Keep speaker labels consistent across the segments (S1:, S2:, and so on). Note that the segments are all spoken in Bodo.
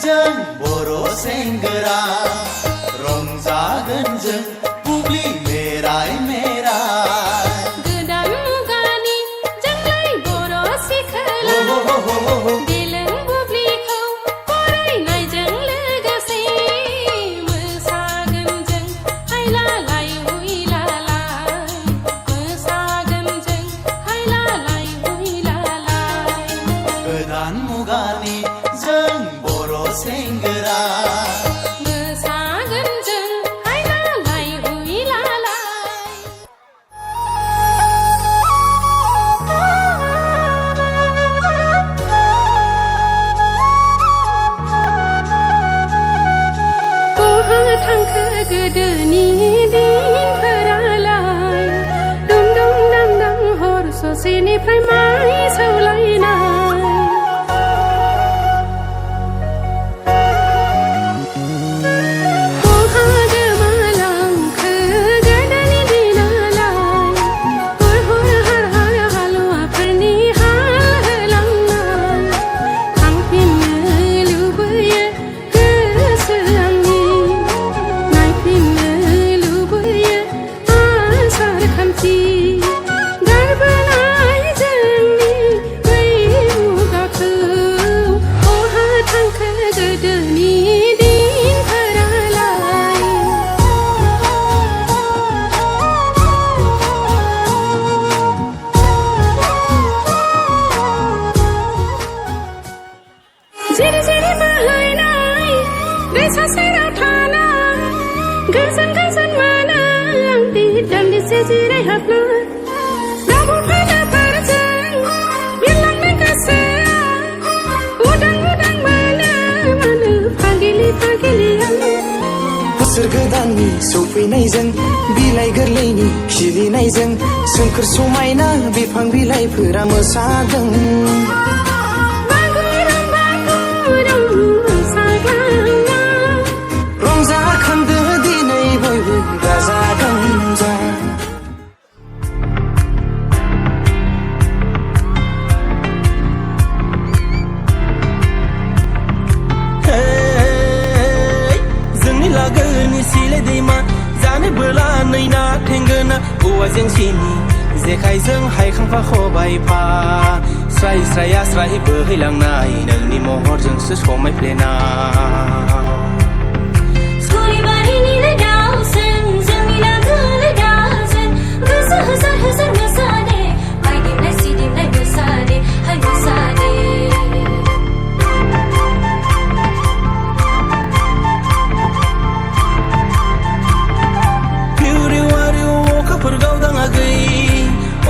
S1: जों बर' सेंग्रा रंजागोन जों बुब्लि मेराय मेराय
S2: गोदान मुगानि जोंलाय बर' सिख्ला देलों बुब्लिखौ फरायनायजों लोगोसे मोसागोन जों हायलालाय हुइलालाय मोसागोन जों हायलालाय हुइलालाय
S1: गोदान मुगानि जों बर' सेंग्रा
S2: मोसागोन जों हायलालाय हुइलालाय बहा थांखो गोदोनि दिनफोरालाय दुम दुम दाम दाम हर ससेनिफ्राय माइ सौलायनाय बहा गोमालांखो गोदोनि दिनालाय हुर हुर हार हार हालुवाफोरनि हाल होलांनाय थांफिननो लुबैयो गोसो आंनि नायफिननो लुबैयो आसार खान्थि गारबोनाय जोंनि बै मुगाखौ बहा थांखो गोदोनि दिनफोरालाय जिरि जिरि बोहैनाय दैसा सेराव थानाय गोजोन गोजोन मोनो आं दान्दिसे जिरायहाबना रावबो फैनायफोरजों बिरलांनो गोसोआ उदां उदां मोनो फागिलि फागिलिया
S3: बोसोर गोदाननि सौफैनायजों बिलाइ गोरलैनि खिलिनायजों सोमखोर समायना बिफां बिलाइफोरा मोसादों रंजाखांदो दिनै बयबो गाजा गोमजा
S4: जोंनि लागोनि सिले दैमा जानो बोला नैना थेंगोना औवा जेंसिनि जेखाइजों हायखांफा खबाइफा स्राय स्राया स्राय बोहैलांनाय नोंनि महरजोंसो समायफ्लेनाय
S2: सयबारिनि दाउजों जोंनि लागोनि दाउजों गोसो होसार होसार मोसादे बायदिमलाय सिदिमलाय मोसादे हाय मोसादे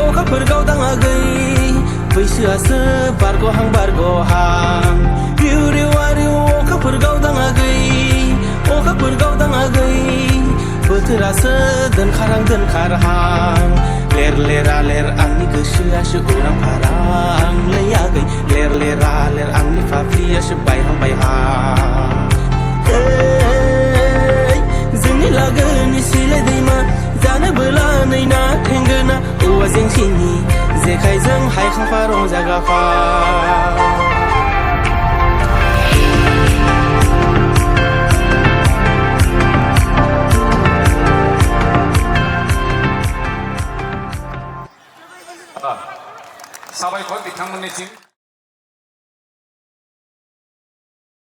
S4: अखाफोर गावदाङागै बैसोआसो बारग'हां बारग'हां अखाफोर गावदाङागै बोथोरासो दोनखारहां दोनखारहां लेर लेरा लेर आंनि गोसोआसो उरां फारां लै आगै लेर लेरा लेर आंनि फाफ्लियासो बायहां बायहां जोंनि लागोनि सिलाय दैमा जानो बोला नैना थेंगोना औवा जेंसिनि जेखाइजों हायखांफा रंजागाफा
S5: साबायखर बिथांमोननिसिम